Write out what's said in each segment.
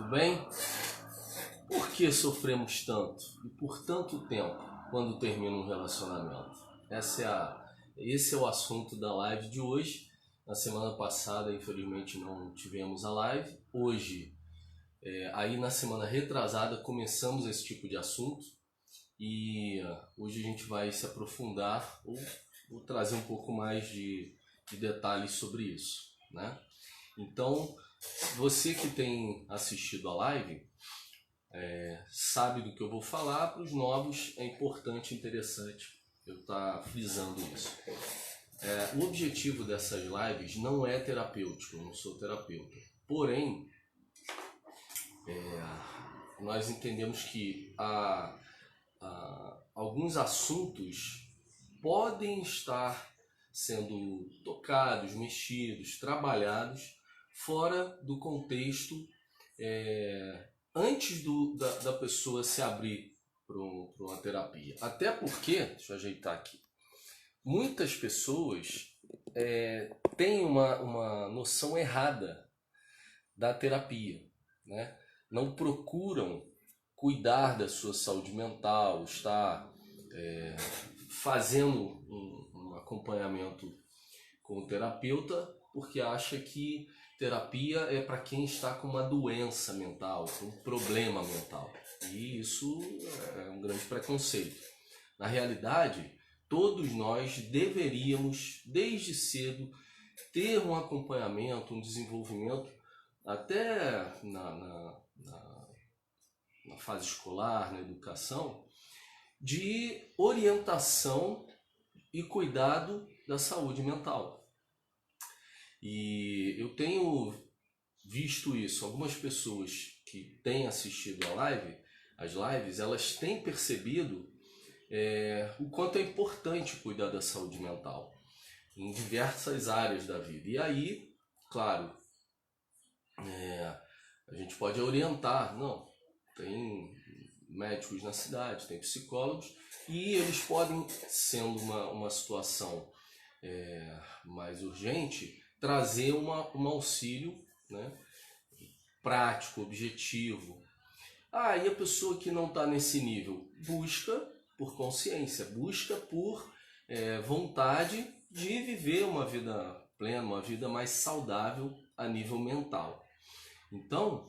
tudo bem? Por que sofremos tanto e por tanto tempo quando termina um relacionamento? Esse é o assunto da live de hoje. Na semana passada, infelizmente, não tivemos a live. Hoje, aí na semana retrasada, começamos esse tipo de assunto. E hoje a gente vai se aprofundar ou trazer um pouco mais de detalhes sobre isso, né? Então, você que tem assistido a live sabe do que eu vou falar. Para os novos é importante e interessante eu estar frisando isso. O objetivo dessas lives não é terapêutico, eu não sou terapeuta. Porém, nós entendemos que alguns assuntos podem estar sendo tocados, mexidos, trabalhados fora do contexto antes da pessoa se abrir para uma terapia. Até porque, deixa eu ajeitar aqui, muitas pessoas têm uma noção errada da terapia, né? Não procuram cuidar da sua saúde mental, estar fazendo um acompanhamento com o terapeuta, porque acha que terapia é para quem está com uma doença mental, com um problema mental. E isso é um grande preconceito. Na realidade, todos nós deveríamos, desde cedo, ter um acompanhamento, um desenvolvimento, até na fase escolar, na educação, de orientação e cuidado da saúde mental. E eu tenho visto isso. Algumas pessoas que têm assistido as lives, elas têm percebido o quanto é importante cuidar da saúde mental em diversas áreas da vida. E aí, claro, a gente pode orientar, não, tem médicos na cidade, tem psicólogos, e eles podem, sendo uma situação mais urgente, trazer um auxílio, né, prático, objetivo. E a pessoa que não está nesse nível busca por consciência, busca por vontade de viver uma vida plena, uma vida mais saudável a nível mental. Então,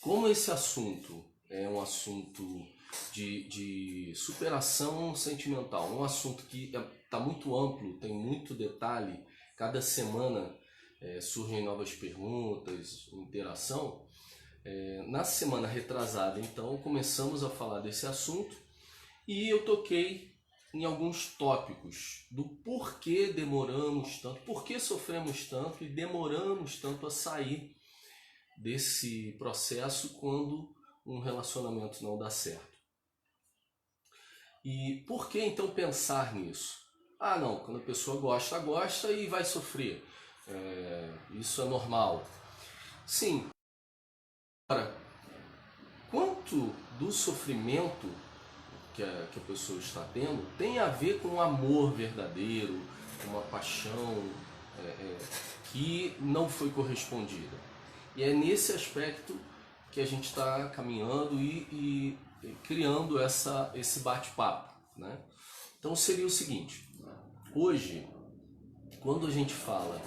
como esse assunto é um assunto de superação sentimental, um assunto que está muito amplo, tem muito detalhe, cada semana surgem novas perguntas, interação. Na semana retrasada, então, começamos a falar desse assunto e eu toquei em alguns tópicos do porquê demoramos tanto, porquê sofremos tanto e demoramos tanto a sair desse processo quando um relacionamento não dá certo. E por que então pensar nisso? Não, quando a pessoa gosta e vai sofrer. Isso é normal. Sim. Agora, quanto do sofrimento que a pessoa está tendo tem a ver com um amor verdadeiro, uma paixão que não foi correspondida. E é nesse aspecto que a gente está caminhando e criando esse bate-papo, né? Então seria o seguinte: hoje, quando a gente fala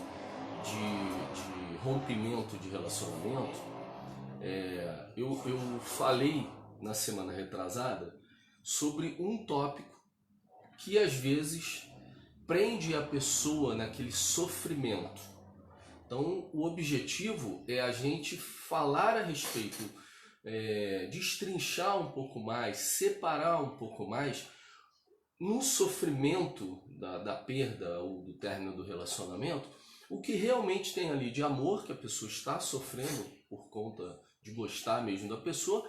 de rompimento de relacionamento, eu falei na semana retrasada sobre um tópico que às vezes prende a pessoa naquele sofrimento. Então, o objetivo é a gente falar a respeito, destrinchar um pouco mais, separar um pouco mais no sofrimento da perda ou do término do relacionamento, o que realmente tem ali de amor que a pessoa está sofrendo por conta de gostar mesmo da pessoa,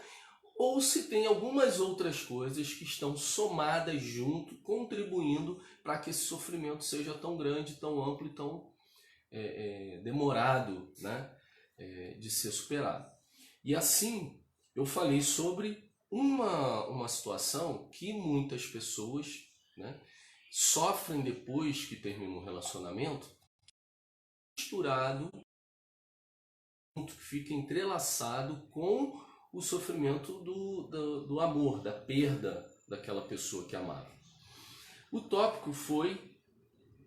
ou se tem algumas outras coisas que estão somadas junto, contribuindo para que esse sofrimento seja tão grande, tão amplo e tão demorado, né, de ser superado. E assim, eu falei sobre uma situação que muitas pessoas, né, sofrem depois que terminam um relacionamento, misturado que fica entrelaçado com o sofrimento do amor, da perda daquela pessoa que amava. O tópico foi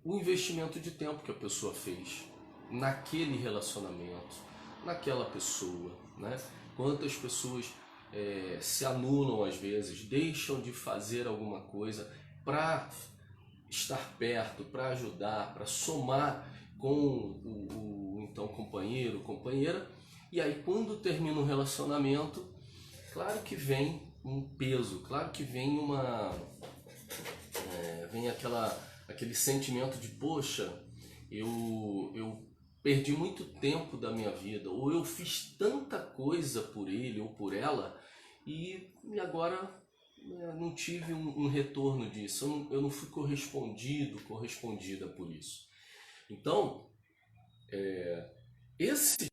o investimento de tempo que a pessoa fez naquele relacionamento, naquela pessoa, né? Quantas pessoas se anulam às vezes, deixam de fazer alguma coisa para estar perto, para ajudar, para somar com o então companheiro, companheira, e aí quando termina um relacionamento, claro que vem um peso, claro que vem vem aquele sentimento de poxa, eu perdi muito tempo da minha vida, ou eu fiz tanta coisa por ele ou por ela e agora não tive um retorno disso, eu não fui correspondida por isso. Então, esse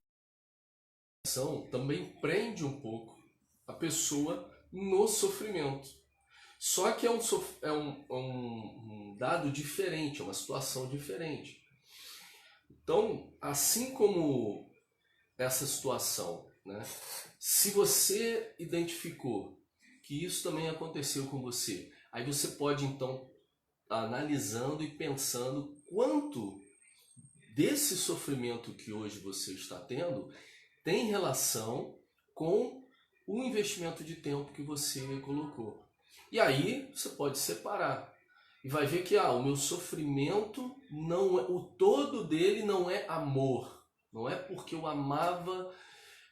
também prende um pouco a pessoa no sofrimento. Só que é um dado diferente, é uma situação diferente. Então, assim como essa situação, né, se você identificou que isso também aconteceu com você, aí você pode então, analisando e pensando quanto desse sofrimento que hoje você está tendo tem relação com o investimento de tempo que você colocou. E aí você pode separar e vai ver que o meu sofrimento não é, o todo dele não é amor, não é porque eu amava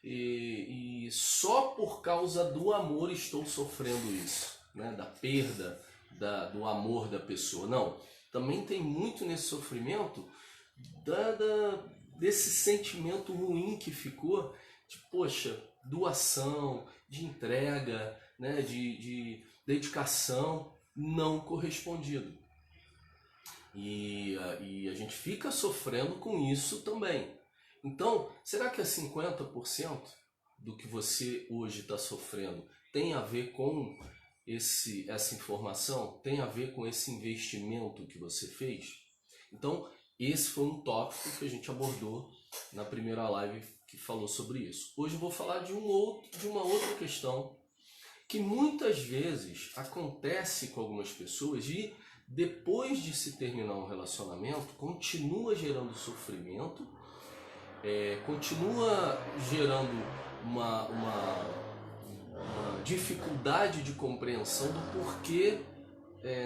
e só por causa do amor estou sofrendo isso, né? Da perda do amor da pessoa. Não, também tem muito nesse sofrimento desse sentimento ruim que ficou de, poxa, doação, de entrega, né? de dedicação não correspondido. E a gente fica sofrendo com isso também. Então, será que é 50% do que você hoje está sofrendo tem a ver com essa informação? Tem a ver com esse investimento que você fez? Então, esse foi um tópico que a gente abordou na primeira live que falou sobre isso. Hoje eu vou falar de uma outra questão que muitas vezes acontece com algumas pessoas e depois de se terminar um relacionamento continua gerando sofrimento, continua gerando uma dificuldade de compreensão do porquê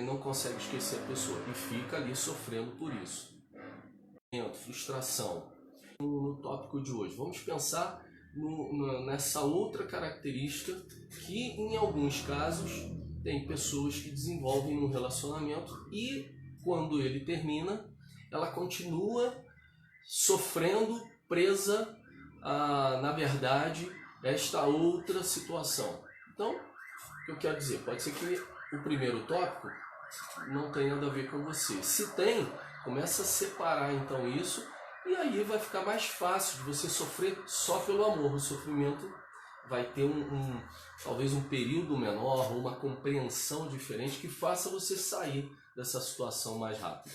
não consegue esquecer a pessoa e fica ali sofrendo por isso. Frustração. No tópico de hoje, vamos pensar nessa outra característica que em alguns casos tem pessoas que desenvolvem um relacionamento e quando ele termina, ela continua sofrendo, presa na verdade, esta outra situação. Então, o que eu quero dizer? Pode ser que o primeiro tópico não tenha nada a ver com você. Se tem, começa a separar então isso e aí vai ficar mais fácil de você sofrer só pelo amor. O sofrimento vai ter talvez um período menor ou uma compreensão diferente que faça você sair dessa situação mais rápido.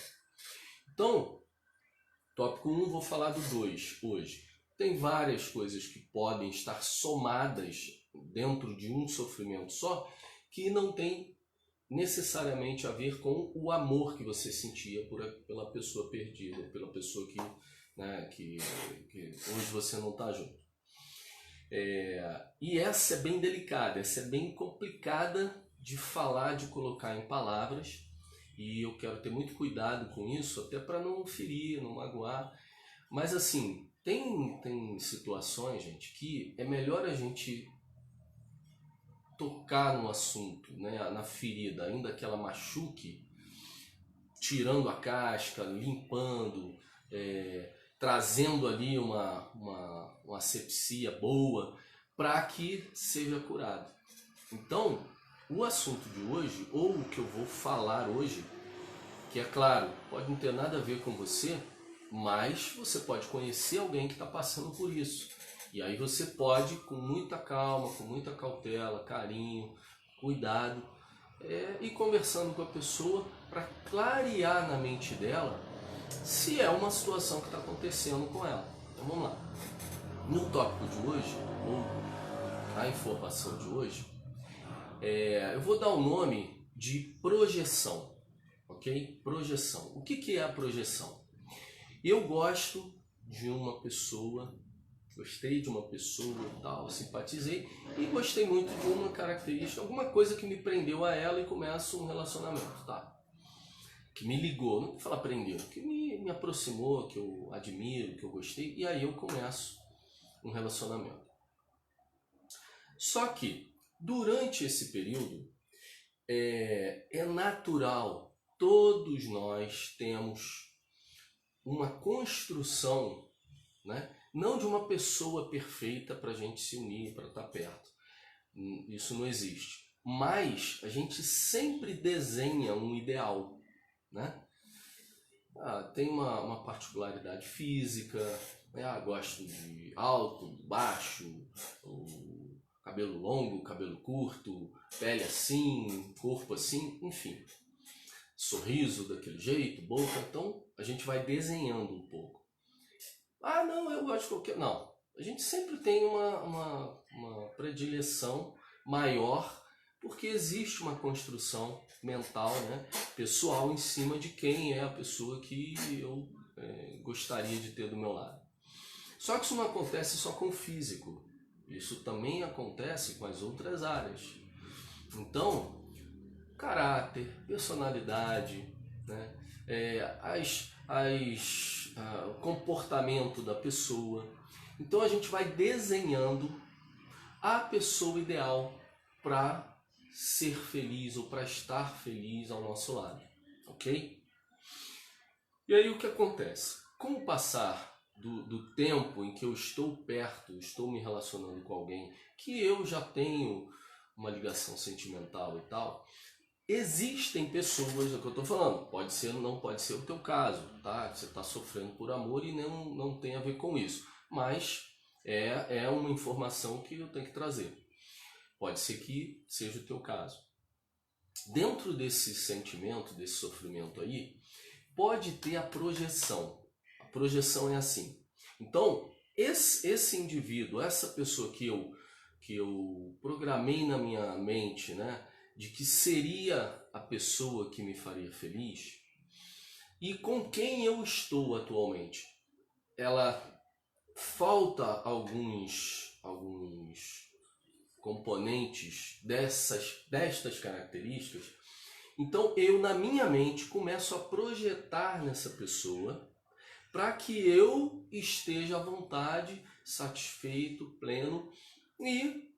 Então, tópico 1, vou falar do 2 hoje. Tem várias coisas que podem estar somadas dentro de um sofrimento só que não tem necessariamente a ver com o amor que você sentia pela pessoa perdida, pela pessoa que hoje você não está junto. E essa é bem delicada, essa é bem complicada de falar, de colocar em palavras, e eu quero ter muito cuidado com isso, até para não ferir, não magoar. Mas assim, tem situações, gente, que é melhor a gente tocar no assunto, né, na ferida, ainda que ela machuque, tirando a casca, limpando, trazendo ali uma asepsia boa para que seja curado. Então, o assunto de hoje, ou o que eu vou falar hoje, que é claro, pode não ter nada a ver com você, mas você pode conhecer alguém que está passando por isso. E aí você pode, com muita calma, com muita cautela, carinho, cuidado, ir conversando com a pessoa para clarear na mente dela se é uma situação que está acontecendo com ela. Então vamos lá. No tópico de hoje, ou a informação de hoje, eu vou dar o nome de projeção, ok? Projeção. O que é a projeção? Eu gosto de uma pessoa, gostei de uma pessoa e tal, simpatizei e gostei muito de uma característica, alguma coisa que me prendeu a ela e começa um relacionamento, tá? Que me ligou, não vou falar prendeu, que me aproximou, que eu admiro, que eu gostei, e aí eu começo um relacionamento. Só que, durante esse período, é natural, todos nós temos uma construção, né? Não de uma pessoa perfeita para a gente se unir, para estar perto. Isso não existe. Mas a gente sempre desenha um ideal, né? Tem uma particularidade física, né? Gosto de alto, baixo, cabelo longo, cabelo curto, pele assim, corpo assim, enfim. Sorriso daquele jeito, boca, então a gente vai desenhando um pouco. Não, eu gosto de qualquer... Não, a gente sempre tem uma predileção maior, porque existe uma construção mental, né, pessoal, em cima de quem é a pessoa que eu gostaria de ter do meu lado. Só que isso não acontece só com o físico, isso também acontece com as outras áreas. Então, caráter, personalidade, né, o comportamento da pessoa. Então a gente vai desenhando a pessoa ideal para ser feliz ou para estar feliz ao nosso lado, ok? E aí o que acontece? Com o passar do tempo em que eu estou perto, estou me relacionando com alguém que eu já tenho uma ligação sentimental e tal, existem pessoas, é o que eu estou falando, pode ser, não pode ser o teu caso, tá? Você está sofrendo por amor e não tem a ver com isso, mas é uma informação que eu tenho que trazer. Pode ser que seja o teu caso. Dentro desse sentimento, desse sofrimento aí, pode ter a projeção. A projeção é assim. Então, esse indivíduo, essa pessoa que eu programei na minha mente, né, de que seria a pessoa que me faria feliz, e com quem eu estou atualmente, ela falta alguns componentes destas características. Então eu, na minha mente, começo a projetar nessa pessoa para que eu esteja à vontade, satisfeito, pleno e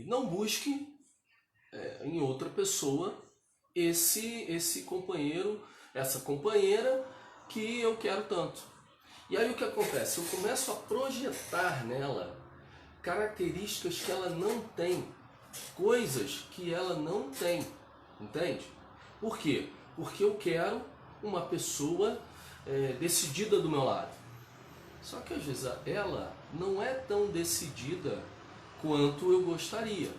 não busque em outra pessoa esse companheiro, essa companheira que eu quero tanto. E aí o que acontece? Eu começo a projetar nela características que ela não tem, coisas que ela não tem, entende? Por quê? Porque eu quero uma pessoa decidida do meu lado. Só que às vezes ela não é tão decidida quanto eu gostaria.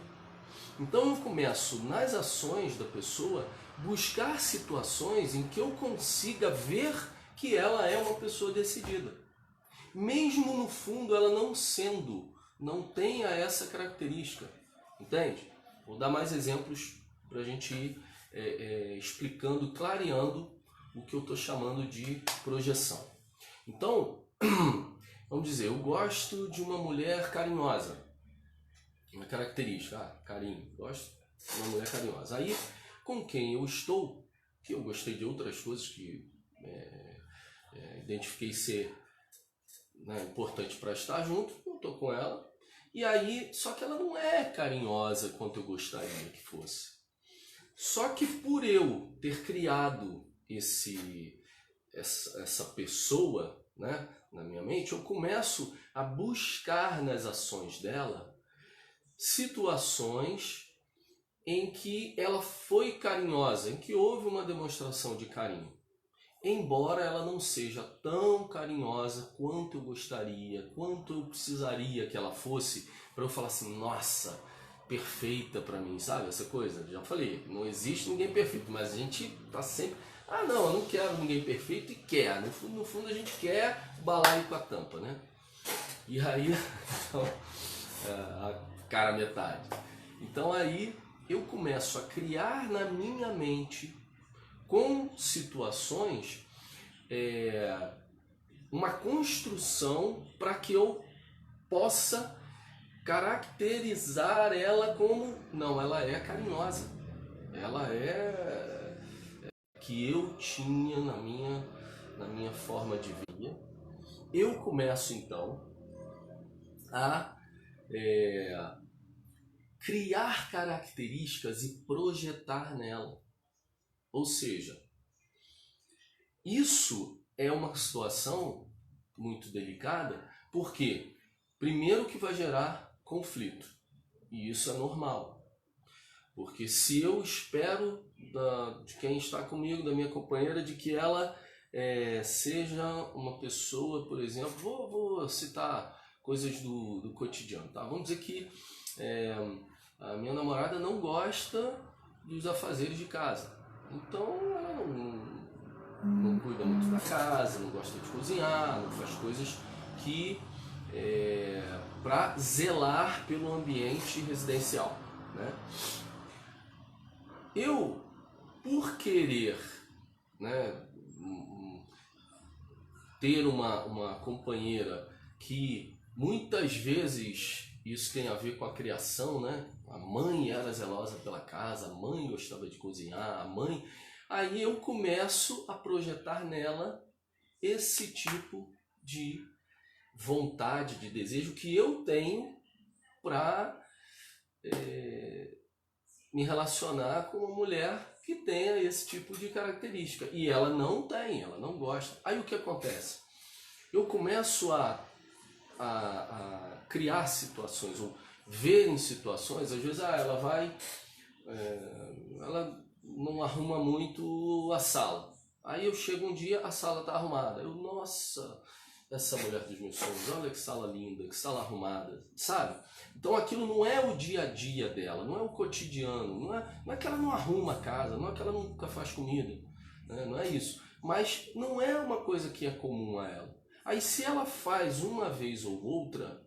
Então eu começo, nas ações da pessoa, buscar situações em que eu consiga ver que ela é uma pessoa decidida. Mesmo no fundo ela não tenha essa característica. Entende? Vou dar mais exemplos para a gente ir explicando, clareando o que eu estou chamando de projeção. Então, vamos dizer, eu gosto de uma mulher carinhosa. Uma característica, carinho, gosto de uma mulher carinhosa. Aí, com quem eu estou, que eu gostei de outras coisas que identifiquei ser, né, importante para estar junto, eu estou com ela. E aí, só que ela não é carinhosa quanto eu gostaria que fosse. Só que por eu ter criado essa pessoa, né, na minha mente, eu começo a buscar nas ações dela situações em que ela foi carinhosa, em que houve uma demonstração de carinho. Embora ela não seja tão carinhosa quanto eu gostaria, quanto eu precisaria que ela fosse, para eu falar assim, nossa, perfeita para mim, sabe? Essa coisa, já falei, não existe ninguém perfeito, mas a gente tá sempre, Ah, não, eu não quero ninguém perfeito, e quer. No fundo a gente quer o balaio com a tampa, né? E aí, então, a cara metade. Então aí eu começo a criar na minha mente, com situações, uma construção para que eu possa caracterizar ela como, não, ela é carinhosa, ela é que eu tinha na minha forma de ver. Eu começo então a criar características e projetar nela. Ou seja, isso é uma situação muito delicada, porque primeiro que vai gerar conflito, e isso é normal. Porque se eu espero de quem está comigo, da minha companheira, de que ela seja uma pessoa, por exemplo, vou citar coisas do cotidiano, tá? Vamos dizer que a minha namorada não gosta dos afazeres de casa. Então ela não cuida muito da casa, não gosta de cozinhar, não faz coisas que para zelar pelo ambiente residencial, né? Eu, por querer, né, ter uma companheira que muitas vezes isso tem a ver com a criação, né? A mãe era zelosa pela casa, a mãe gostava de cozinhar, a mãe... Aí eu começo a projetar nela esse tipo de vontade, de desejo que eu tenho para me relacionar com uma mulher que tenha esse tipo de característica. E ela não tem, ela não gosta. Aí o que acontece? Eu começo a criar situações, ou ver em situações, às vezes ela vai... ela não arruma muito a sala. Aí eu chego um dia, a sala está arrumada. Eu, nossa, essa mulher dos meus sonhos, olha que sala linda, que sala arrumada, sabe? Então aquilo não é o dia a dia dela, não é o cotidiano, não é que ela não arruma a casa, não é que ela nunca faz comida, né? Não é isso. Mas não é uma coisa que é comum a ela. Aí se ela faz uma vez ou outra,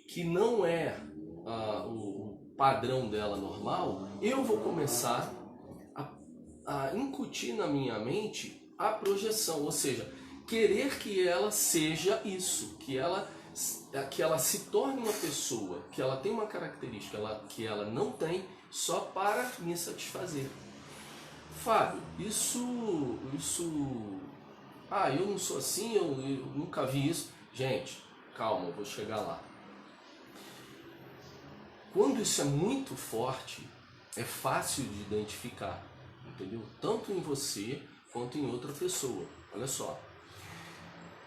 que não é o padrão dela normal, eu vou começar a incutir na minha mente a projeção, ou seja, querer que ela seja isso, que ela se torne uma pessoa, que ela tem uma característica que ela não tem, só para me satisfazer. Fábio, isso... eu não sou assim, eu nunca vi isso. Gente, calma, eu vou chegar lá. Quando isso é muito forte, é fácil de identificar, entendeu? Tanto em você quanto em outra pessoa. Olha só.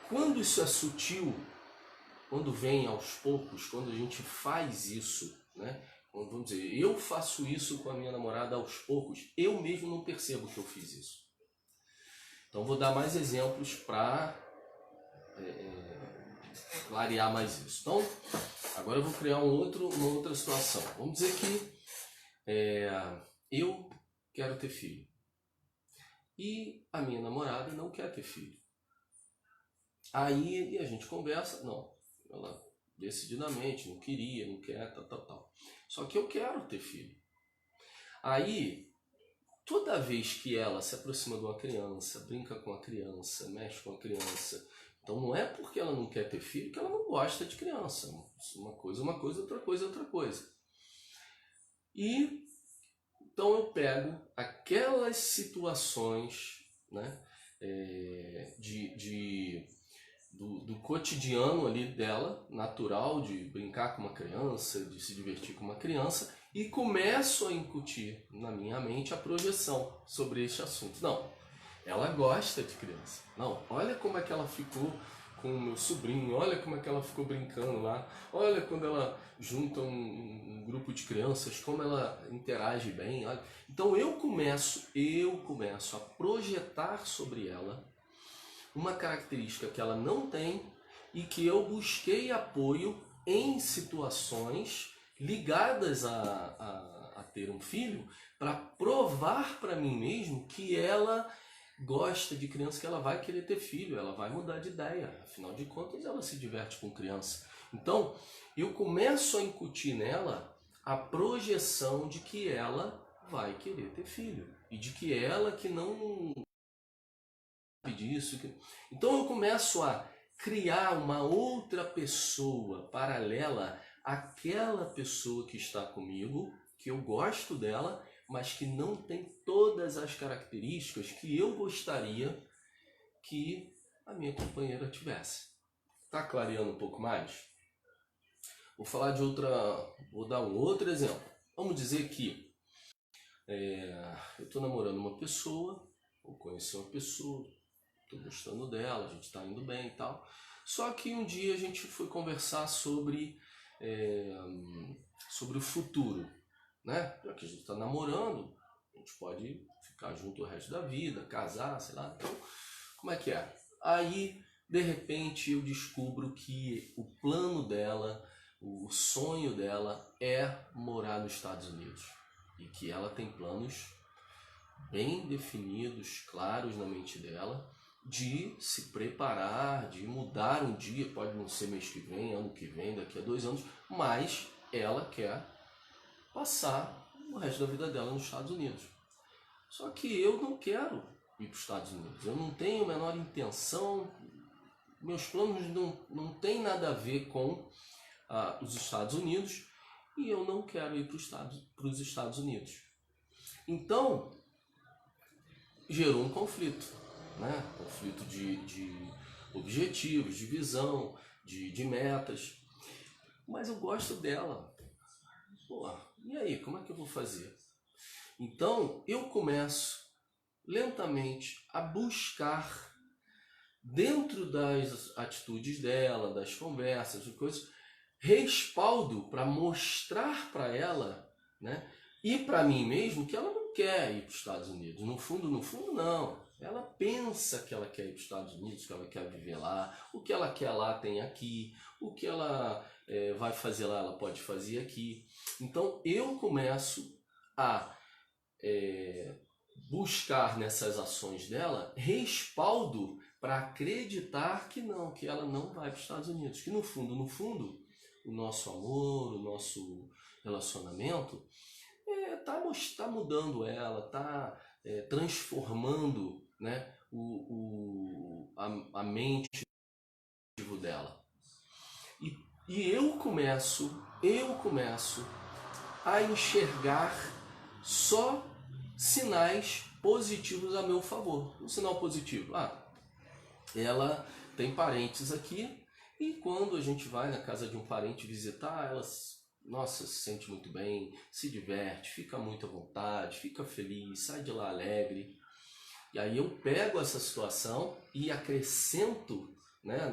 Quando isso é sutil, quando vem aos poucos, quando a gente faz isso, né? Vamos dizer, eu faço isso com a minha namorada aos poucos, eu mesmo não percebo que eu fiz isso. Então vou dar mais exemplos para clarear mais isso. Então, agora eu vou criar uma outra situação. Vamos dizer que eu quero ter filho e a minha namorada não quer ter filho. Aí a gente conversa, não, ela decididamente não queria, não quer, tal. Só que eu quero ter filho. Aí, toda vez que ela se aproxima de uma criança, brinca com a criança, mexe com a criança, então não é porque ela não quer ter filho que ela não gosta de criança. Uma coisa, outra coisa. E então eu pego aquelas situações, né, do cotidiano ali dela, natural, de brincar com uma criança, de se divertir com uma criança, e começo a incutir na minha mente a projeção sobre este assunto. Não, ela gosta de criança. Não, olha como é que ela ficou com o meu sobrinho, olha como é que ela ficou brincando lá, olha quando ela junta um grupo de crianças, como ela interage bem. Olha. Então eu começo a projetar sobre ela uma característica que ela não tem e que eu busquei apoio em situações ligadas a ter um filho para provar para mim mesmo que ela gosta de criança, que ela vai querer ter filho, ela vai mudar de ideia. Afinal de contas, ela se diverte com criança. Então, eu começo a incutir nela a projeção de que ela vai querer ter filho. E de que ela que não sabe disso. Então eu começo a criar uma outra pessoa paralela àquela pessoa que está comigo, que eu gosto dela, mas que não tem todas as características que eu gostaria que a minha companheira tivesse. Tá clareando um pouco mais? Vou falar de outra, vou dar um outro exemplo. Vamos dizer que eu estou namorando uma pessoa, ou conheci uma pessoa, estou gostando dela, a gente está indo bem e tal. Só que um dia a gente foi conversar sobre o futuro, né? Já que a gente está namorando, a gente pode ficar junto o resto da vida, casar, sei lá. Então, como é que é? Aí, de repente, eu descubro que o plano dela, o sonho dela é morar nos Estados Unidos. E que ela tem planos bem definidos, claros na mente dela, de se preparar, de mudar um dia, pode não ser mês que vem, ano que vem, daqui a 2 anos, mas ela quer passar o resto da vida dela nos Estados Unidos. Só que eu não quero ir para os Estados Unidos, eu não tenho a menor intenção, meus planos não têm nada a ver com os Estados Unidos, e eu não quero ir para os Estados Unidos. Então, gerou um conflito, né? Conflito de objetivos, de visão, de metas. Mas eu gosto dela. Pô, e aí, como é que eu vou fazer? Então, eu começo lentamente a buscar, dentro das atitudes dela, das conversas, de coisas, respaldo para mostrar para ela, né, e para mim mesmo, que ela não quer ir para os Estados Unidos. No fundo, não. Ela pensa que ela quer ir para os Estados Unidos, que ela quer viver lá, o que ela quer lá tem aqui, o que ela vai fazer lá, ela pode fazer aqui. Então eu começo a buscar nessas ações dela respaldo para acreditar que não, que ela não vai para os Estados Unidos, que no fundo, o nosso amor, o nosso relacionamento tá mudando ela, tá transformando, né, a mente dela. E eu começo a enxergar só sinais positivos a meu favor. Um sinal positivo: ela tem parentes aqui, e quando a gente vai na casa de um parente visitar, ela, nossa, se sente muito bem, se diverte, fica muito à vontade, fica feliz, sai de lá alegre. E aí eu pego essa situação e acrescento, né,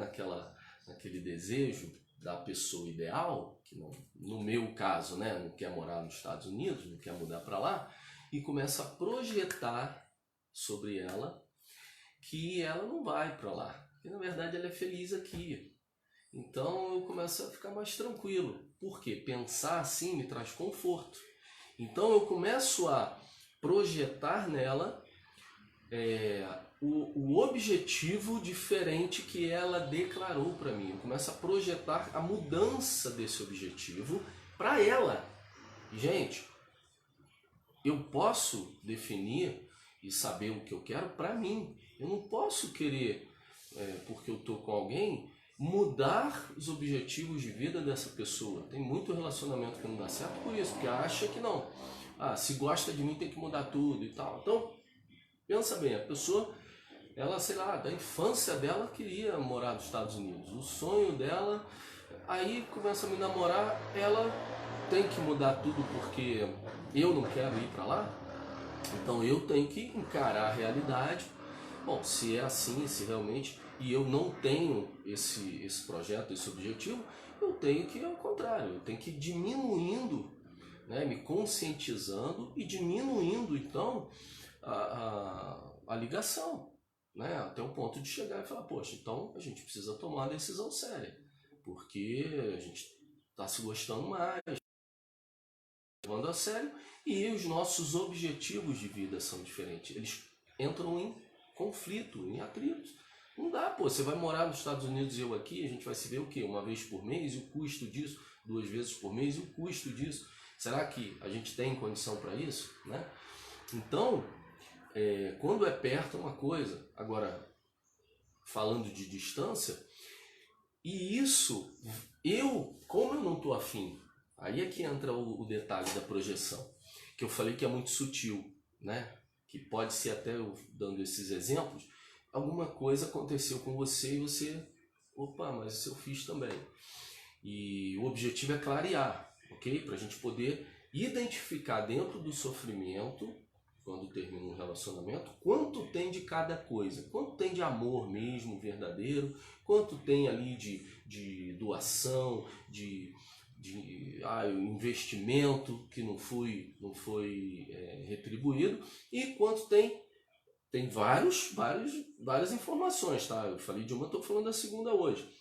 naquele desejo da pessoa ideal, que não, no meu caso, né, não quer morar nos Estados Unidos, não quer mudar para lá, e começo a projetar sobre ela que ela não vai para lá, que na verdade ela é feliz aqui. Então eu começo a ficar mais tranquilo. Por quê? Pensar assim me traz conforto. Então eu começo a projetar nela o objetivo diferente que ela declarou para mim. Eu começo a projetar a mudança desse objetivo para ela. Gente, eu posso definir e saber o que eu quero para mim. Eu não posso querer, porque eu estou com alguém, mudar os objetivos de vida dessa pessoa. Tem muito relacionamento que não dá certo por isso, porque acha que não. Se gosta de mim tem que mudar tudo e tal. Então, pensa bem, a pessoa, ela, sei lá, da infância dela queria morar nos Estados Unidos. O sonho dela, aí começa a me namorar, ela tem que mudar tudo porque eu não quero ir para lá. Então eu tenho que encarar a realidade. Bom, se é assim, se realmente, e eu não tenho esse projeto, esse objetivo, eu tenho que, ao contrário, eu tenho que ir diminuindo, né, me conscientizando e diminuindo, então, a ligação, né, até o ponto de chegar e falar: poxa, então a gente precisa tomar uma decisão séria, porque a gente está se gostando mais, levando a sério, e os nossos objetivos de vida são diferentes. Eles entram em conflito, em atritos. Não dá, pô, você vai morar nos Estados Unidos e eu aqui, a gente vai se ver o quê? Uma vez por mês e o custo disso, 2 vezes por mês e o custo disso. Será que a gente tem condição para isso, né? Então, quando é perto é uma coisa, agora, falando de distância, e isso, como eu não estou afim, aí é que entra o detalhe da projeção, que eu falei que é muito sutil, né? Que pode ser até, eu dando esses exemplos, alguma coisa aconteceu com você e você, opa, mas isso eu fiz também. E o objetivo é clarear, ok? Para a gente poder identificar dentro do sofrimento, quando termina um relacionamento, quanto tem de cada coisa, quanto tem de amor mesmo, verdadeiro, quanto tem ali de doação, de investimento que não foi retribuído, e quanto tem várias informações, tá? Eu falei de uma, estou falando da segunda hoje.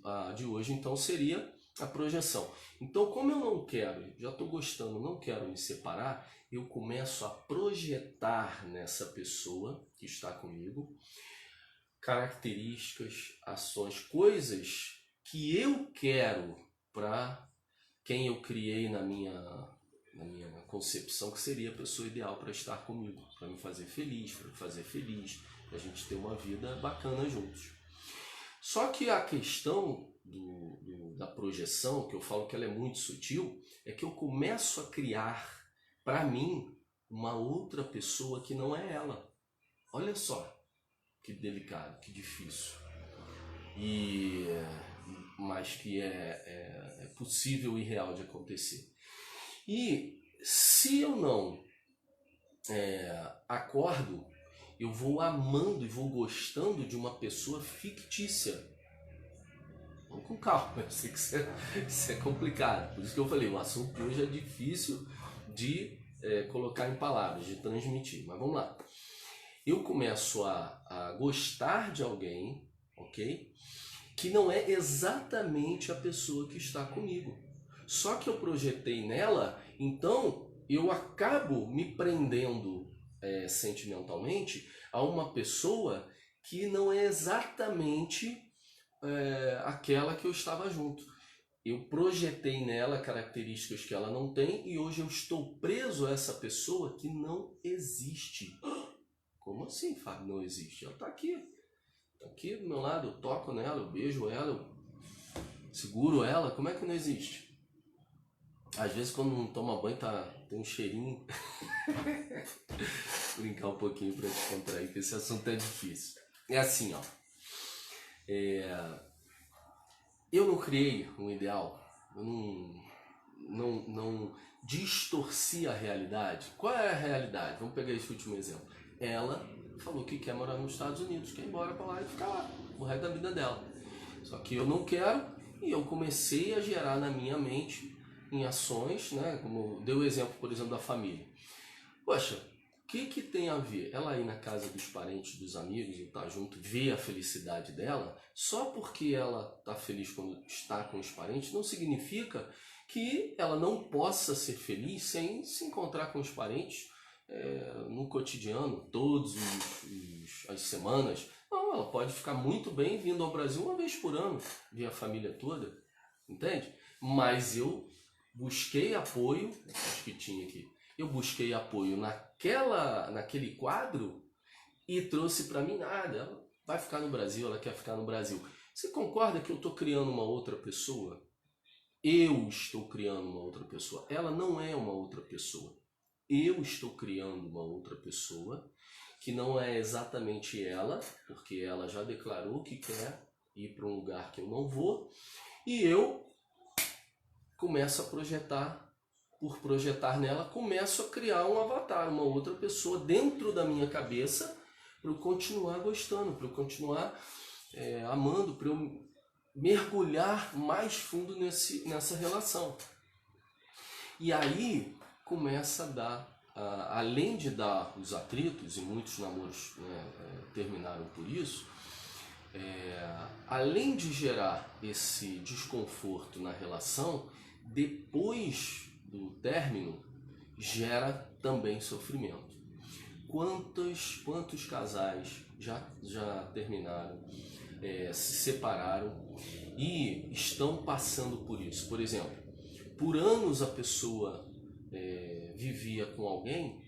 A de hoje, então, seria a projeção. Então, como eu não quero, já estou gostando, não quero me separar, eu começo a projetar nessa pessoa que está comigo características, ações, coisas que eu quero para quem eu criei na minha concepção, que seria a pessoa ideal para estar comigo, para me fazer feliz, para a gente ter uma vida bacana juntos. Só que a questão da projeção, que eu falo que ela é muito sutil, é que eu começo a criar para mim uma outra pessoa que não é ela. Olha só que delicado, que difícil. Mas que é possível e real de acontecer. E se eu não acordo, eu vou amando e vou gostando de uma pessoa fictícia. Vamos com calma, eu sei que isso é complicado. Por isso que eu falei, o assunto de hoje é difícil de colocar em palavras, de transmitir. Mas vamos lá. Eu começo a gostar de alguém, ok? Que não é exatamente a pessoa que está comigo. Só que eu projetei nela, então eu acabo me prendendo sentimentalmente a uma pessoa que não é exatamente aquela que eu estava junto. Eu projetei nela características que ela não tem e hoje eu estou preso a essa pessoa que não existe. Como assim, Fábio? Não existe? Ela está aqui do meu lado, eu toco nela, eu beijo ela, eu seguro ela, como é que não existe? Às vezes quando não toma banho tem um cheirinho. Brincar um pouquinho para descontrair, porque esse assunto é difícil. É assim, ó. Eu não criei um ideal, eu não distorci a realidade. Qual é a realidade? Vamos pegar esse último exemplo. Ela falou que quer morar nos Estados Unidos, quer ir embora para lá e ficar lá o resto da vida dela. Só que eu não quero e eu comecei a gerar na minha mente em ações, né? Como deu o exemplo, por exemplo, da família. Poxa, o que tem a ver ela ir na casa dos parentes, dos amigos, e estar junto, ver a felicidade dela? Só porque ela está feliz quando está com os parentes, não significa que ela não possa ser feliz sem se encontrar com os parentes no cotidiano, todas as semanas. Não, ela pode ficar muito bem vindo ao Brasil uma vez por ano, ver a família toda, entende? Mas eu busquei apoio, acho que tinha aqui, eu busquei apoio naquele quadro e trouxe para mim nada. Ela vai ficar no Brasil, ela quer ficar no Brasil. Você concorda que eu estou criando uma outra pessoa? Eu estou criando uma outra pessoa. Ela não é uma outra pessoa. Eu estou criando uma outra pessoa que não é exatamente ela, porque ela já declarou que quer ir para um lugar que eu não vou, e eu começo a projetar. Por projetar nela, começo a criar um avatar, uma outra pessoa dentro da minha cabeça, para eu continuar gostando, para eu continuar amando, para eu mergulhar mais fundo nessa relação. E aí começa a dar, além de dar os atritos, e muitos namoros terminaram por isso, além de gerar esse desconforto na relação, depois do término, gera também sofrimento. quantos casais já terminaram, se separaram e estão passando por isso. Por exemplo, por anos a pessoa vivia com alguém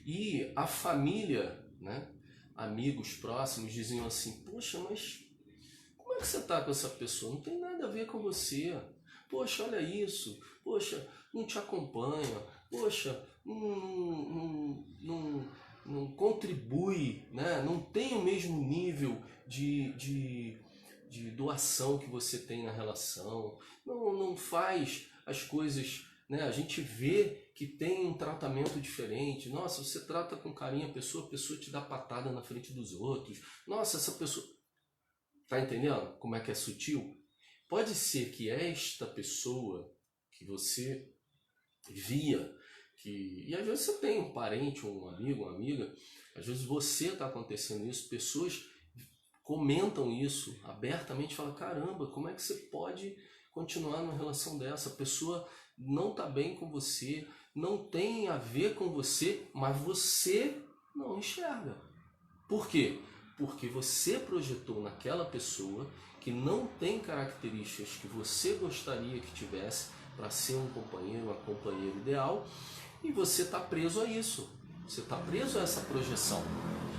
e a família, né, amigos próximos diziam assim: poxa, mas como é que você está com essa pessoa? Não tem nada a ver com você. Poxa, olha isso. Poxa, não te acompanha. Poxa, não contribui, né? Não tem o mesmo nível de doação que você tem na relação. Não faz as coisas, né? A gente vê que tem um tratamento diferente. Nossa, você trata com carinho a pessoa te dá patada na frente dos outros. Nossa, essa pessoa... Tá entendendo como é que é sutil? Pode ser que esta pessoa que você via, e às vezes você tem um parente, um amigo, uma amiga, às vezes você está acontecendo isso, pessoas comentam isso abertamente, falam: caramba, como é que você pode continuar numa relação dessa? A pessoa não está bem com você, não tem a ver com você, mas você não enxerga. Por quê? Porque você projetou naquela pessoa que não tem características que você gostaria que tivesse para ser um companheiro, uma companheira ideal, e você está preso a isso. Você está preso a essa projeção.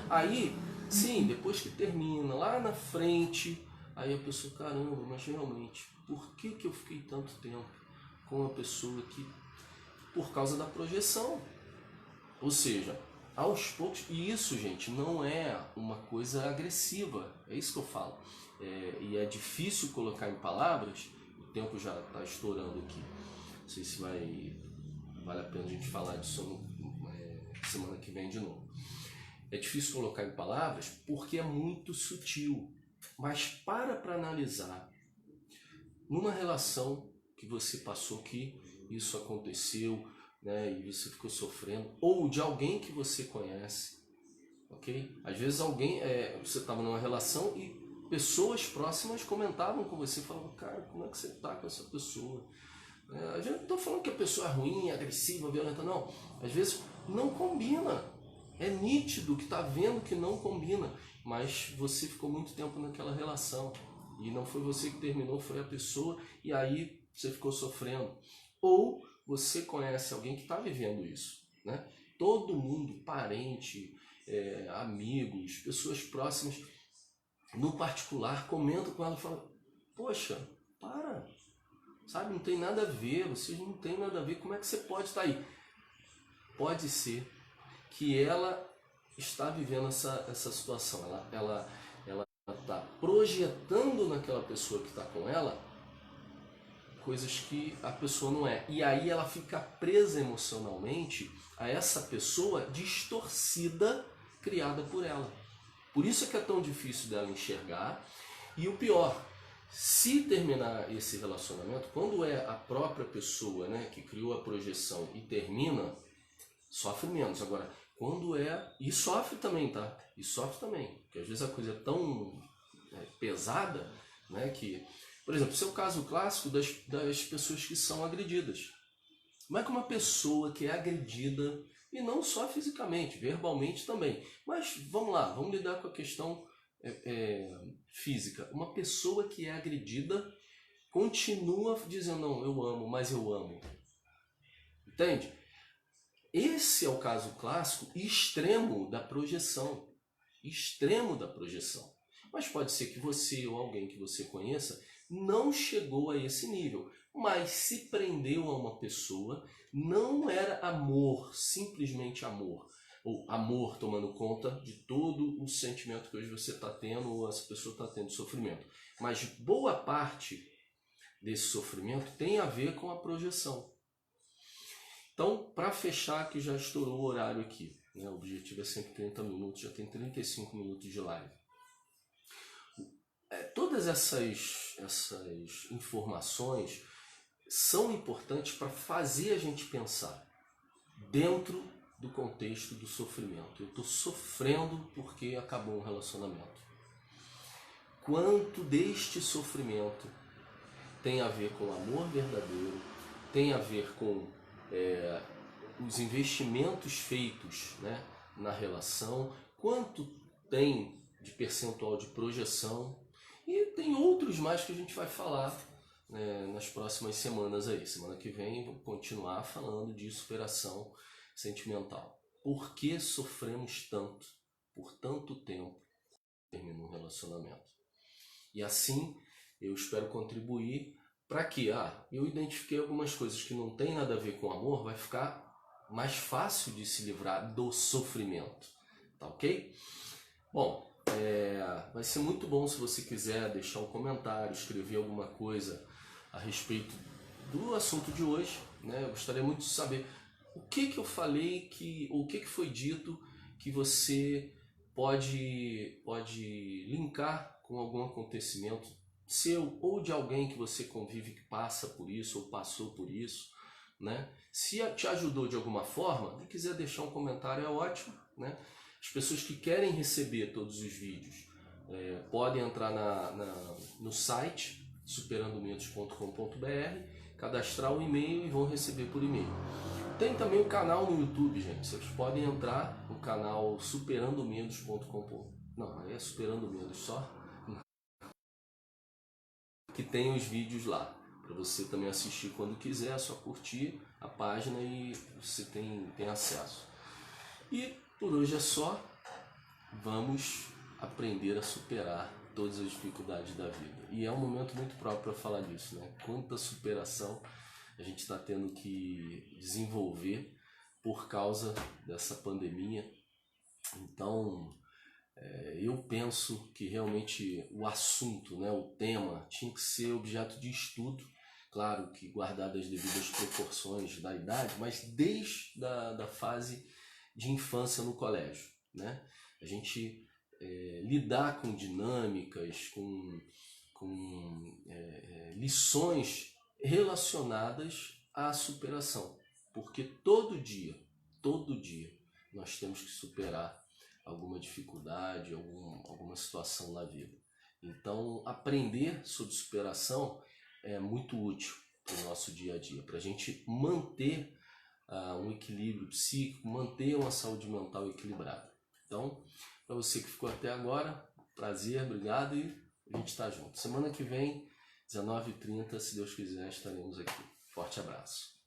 Aí, sim, depois que termina, lá na frente, aí a pessoa: caramba, mas realmente, por que eu fiquei tanto tempo com uma pessoa que... Por causa da projeção. Ou seja, aos poucos, e isso, gente, não é uma coisa agressiva, é isso que eu falo. E é difícil colocar em palavras, o tempo já está estourando aqui. Não sei se vale a pena a gente falar disso semana que vem de novo. É difícil colocar em palavras porque é muito sutil, mas para analisar numa relação que você passou, que isso aconteceu, né, e você ficou sofrendo, ou de alguém que você conhece, ok? Às vezes você estava numa relação e pessoas próximas comentavam com você, falavam: cara, como é que você está com essa pessoa? A gente não está falando que a pessoa é ruim, agressiva, violenta, não. Às vezes não combina. É nítido que está vendo que não combina, mas você ficou muito tempo naquela relação e não foi você que terminou, foi a pessoa, e aí você ficou sofrendo. Ou você conhece alguém que está vivendo isso, né? Todo mundo, parente, amigos, pessoas próximas, no particular, comentam com ela e falam: poxa, para, sabe, não tem nada a ver, vocês não tem nada a ver, como é que você pode estar aí? Pode ser que ela está vivendo essa situação, ela está projetando naquela pessoa que está com ela coisas que a pessoa não é. E aí ela fica presa emocionalmente a essa pessoa distorcida, criada por ela. Por isso é que é tão difícil dela enxergar. E o pior, se terminar esse relacionamento, quando é a própria pessoa, né, que criou a projeção e termina, sofre menos. Agora, quando e sofre também, tá? E sofre também, porque às vezes a coisa é tão pesada, né, que... Por exemplo, seu caso clássico das pessoas que são agredidas. Como é que uma pessoa que é agredida, e não só fisicamente, verbalmente também, mas vamos lá, vamos lidar com a questão física. Uma pessoa que é agredida continua dizendo: não, eu amo, mas eu amo. Entende? Esse é o caso clássico extremo da projeção. Extremo da projeção. Mas pode ser que você ou alguém que você conheça não chegou a esse nível, mas se prendeu a uma pessoa, não era amor, simplesmente amor, ou amor tomando conta de todo o sentimento que hoje você está tendo, ou essa pessoa está tendo sofrimento. Mas boa parte desse sofrimento tem a ver com a projeção. Então, para fechar, que já estourou o horário aqui, né? O objetivo é sempre 30 minutos, já tem 35 minutos de live. Todas essas informações são importantes para fazer a gente pensar dentro do contexto do sofrimento. Eu estou sofrendo porque acabou um relacionamento. Quanto deste sofrimento tem a ver com amor verdadeiro, tem a ver com os investimentos feitos, né, na relação, quanto tem de percentual de projeção, e tem outros mais que a gente vai falar, né, nas próximas semanas aí. Semana que vem vou continuar falando de superação sentimental. Por que sofremos tanto, por tanto tempo, termina um relacionamento? E assim eu espero contribuir para que eu identifiquei algumas coisas que não tem nada a ver com amor, vai ficar mais fácil de se livrar do sofrimento, tá ok? Bom, vai ser muito bom se você quiser deixar um comentário, escrever alguma coisa a respeito do assunto de hoje, né? Eu gostaria muito de saber o que eu falei, o que foi dito que você pode linkar com algum acontecimento seu ou de alguém que você convive que passa por isso ou passou por isso, né? Se te ajudou de alguma forma, se quiser deixar um comentário é ótimo, né? As pessoas que querem receber todos os vídeos podem entrar no site superandomedos.com.br, cadastrar o e-mail e vão receber por e-mail. Tem também o canal no YouTube, gente. Vocês podem entrar no canal superandomedos.com. Não, é Superando Medos só. Que tem os vídeos lá. Para você também assistir quando quiser, é só curtir a página e você tem acesso. E por hoje é só. Vamos aprender a superar todas as dificuldades da vida. E é um momento muito próprio para falar disso, né? Quanta superação a gente está tendo que desenvolver por causa dessa pandemia. Então, eu penso que realmente o assunto, né, o tema, tinha que ser objeto de estudo, claro que guardado as devidas proporções da idade, mas desde da fase de infância no colégio, né? A gente lidar com dinâmicas, com lições relacionadas à superação, porque todo dia nós temos que superar alguma dificuldade, alguma situação na vida. Então, aprender sobre superação é muito útil para o nosso dia a dia, para a gente manter um equilíbrio psíquico, manter uma saúde mental equilibrada. Então, para você que ficou até agora, prazer, obrigado e a gente está junto. Semana que vem, 19h30, se Deus quiser, estaremos aqui. Forte abraço.